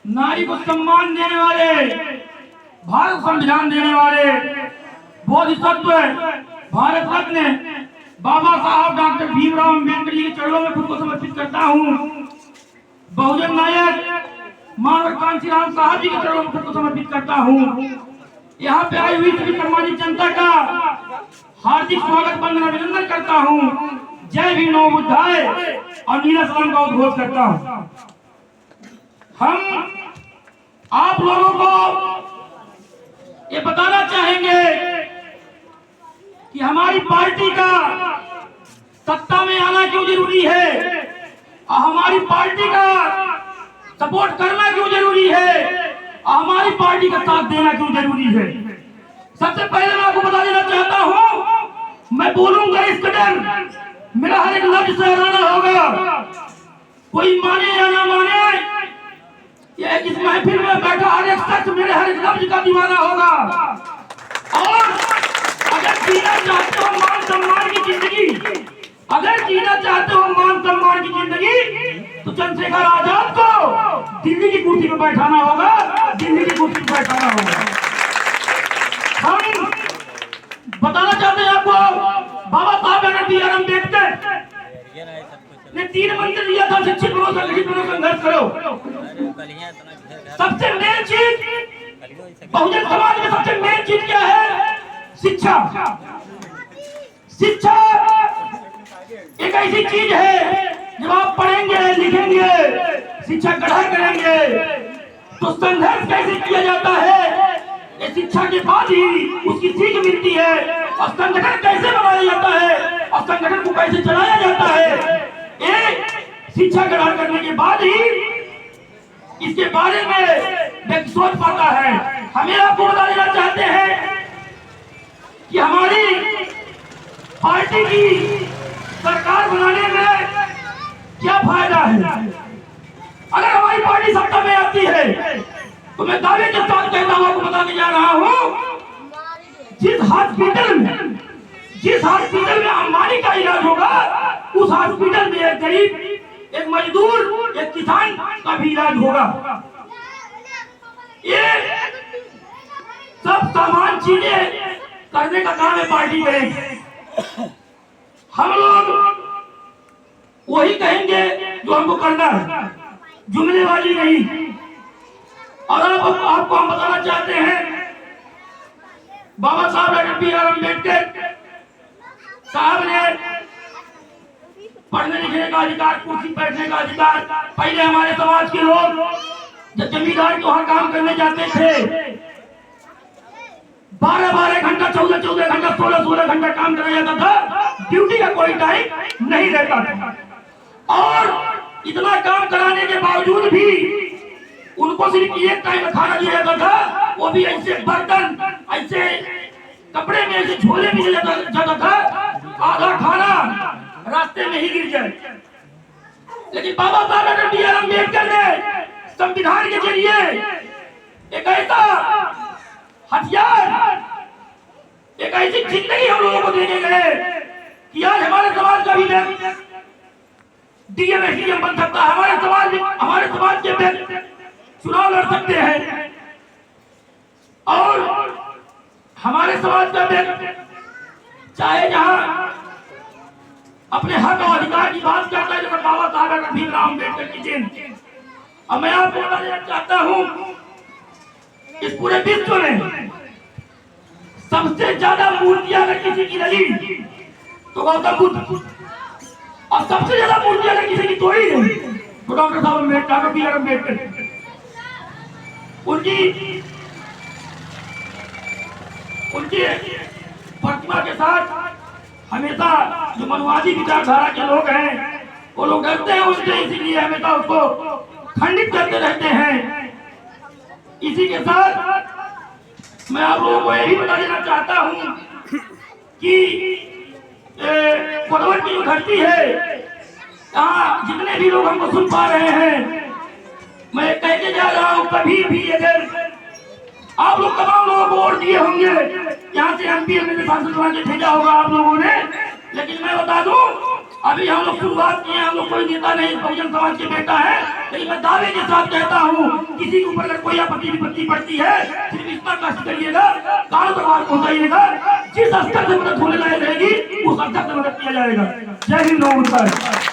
नारी को सम्मान देने वाले, भारत संविधान देने वाले बोधिसत्व भारत रत्न बाबा साहब डॉक्टर भीमराव अम्बेडकर जी के चरणों में खुद को समर्पित करता हूँ। बहुजन नायक मानव कांशीराम साहब जी के चरणों में खुद को समर्पित करता हूँ। यहाँ पे आई हुई सभी सम्मानित जनता का हार्दिक स्वागत वंदन अभिनंदन करता हूँ। जय भीम नमो बुद्धाय और नीला सलाम का उद्घोष करता हूँ। हम आप लोगों को ये बताना चाहेंगे कि हमारी पार्टी का सत्ता में आना क्यों जरूरी है और हमारी पार्टी का सपोर्ट करना क्यों जरूरी है और हमारी पार्टी का साथ देना क्यों जरूरी है। सबसे पहले मैं आपको बता देना चाहता हूं, मैं बोलूंगा इस कदर मेरा हर एक लफ्ज सराहना होगा। कोई माने या ना माने, ये इस महफिल में बैठा हर एक शख्स मेरे हर एक लफ्ज का दीवाना होगा। और अगर जीना चाहते हो मान सम्मान की जिंदगी, अगर जीना चाहते हो मान सम्मान की जिंदगी, तो चंद्रशेखर आजाद को दिल्ली की कुर्सी पर बैठाना होगा, दिल्ली की कुर्सी पर बैठाना होगा। हम बताना चाहते हैं आपको, बाबा साहब डॉक्टर बी आर अम्बेडकर ने 3 मंत्र दिया था, शिक्षित बनो, संगठित बनो, संघर्ष करो। सबसे मेन चीज बहुजन समाज में सबसे मेन चीज क्या है? शिक्षा। शिक्षा एक ऐसी चीज है, जब आप पढ़ेंगे लिखेंगे शिक्षा ग्रहण करेंगे तो संघर्ष कैसे किया जाता है ये शिक्षा के बाद ही उसकी सीख मिलती है। और संगठन कैसे बनाया जाता है और संगठन को कैसे चलाया जाता है, एक शिक्षा ग्रहण करने के बाद ही इसके बारे में व्यक्ति सोच पाता है। हमें आपको बता देना चाहते हैं कि हमारी पार्टी की सरकार बनाने में क्या फायदा है। अगर हमारी पार्टी सत्ता में आती है तो मैं दावे के साथ कहता हूं, आपको बताने जा रहा हूं, जिस हॉस्पिटल में अंबानी का इलाज होगा, उस हॉस्पिटल में एक गरीब, एक मजदूर, एक किसान का भी इलाज होगा। ये सब सामान चीजें करने का काम है पार्टी करेगी। हम लोग वही कहेंगे जो हमको करना है, जुमलेबाजी नहीं। और आपको हम बताना चाहते हैं, बाबा साहब डॉक्टर बी आर अम्बेडकर साहब ने पढ़ने लिखने का अधिकार, कुर्सी बैठने का अधिकार, पहले हमारे समाज के लोग जब जमींदार के वहां काम करने जाते थे 12-12 घंटा, 14-14 घंटा, 16-16 घंटा काम कराया जाता था, ड्यूटी का कोई टाइम नहीं रहता था। और इतना काम कराने के बावजूद भी उनको सिर्फ एक टाइम खाना दिया जाता था, वो भी ऐसे बर्तन, ऐसे कपड़े में, ऐसे झोले में जाता था, आधा खाना रास्ते में ही गिर जाए। लेकिन बाबा साहब डॉक्टर बी आर अम्बेडकर ने संविधान के जरिए एक ऐसा हथियार, एक ऐसी जिंदगी हम लोगों को देने गए कि आज हमारे समाज का भी डीएम एसडीएम बन सकता है, हमारे समाज के व्यक्ति चुनाव लड़ सकते हैं और हमारे समाज का व्यक्ति चाहे जहां अपने हक और अधिकार की बात करता है, जैसे बाबा साहब डॉक्टर भीमराव अम्बेडकर की जयंती। और मैं आपको बता देना चाहता हूं, इस पूरे विश्व में सबसे ज्यादा मूर्तियां अगर किसी की रही तो गौतम बुद्ध, और सबसे ज्यादा मूर्तियां अगर किसी की तोड़ी गई तो doctor Saheb Ambedkar, B are Ambedkar. उनकी प्रतिमा के साथ हमेशा जो मनुवादी विचारधारा के लोग हैं वो लोग डरते हैं उससे, इसीलिए हमेशा उसको खंडित करते रहते हैं। इसी के साथ मैं आप लोगों को यही बता देना चाहता हूं कि कोरबन की जो धरती है, यहाँ जितने भी लोग हमको सुन पा रहे हैं, मैं कहते जा रहा हूं, कभी भी अगर आप लोग तमाम लोगों को वोट दिए होंगे, यहाँ से एमपी एमएलए सांसद बना के भेजा होगा आप लोगों ने, लेकिन मैं बता दूं अभी हम लोग शुरुआत किए, हम लोग कोई नेता नहीं, बहुजन समाज के बेटा है, लेकिन मैं दावे के साथ कहता हूँ किसी के ऊपर अगर कोई आपत्ति विपत्ति पड़ती है, सिर्फ इतना कष्ट करिएगा, कानून तक बात पहुंचाइएगा, जिस स्तर से मदद होने लायक रहेगी उस स्तर से मदद किया जाएगा। जय हिंद।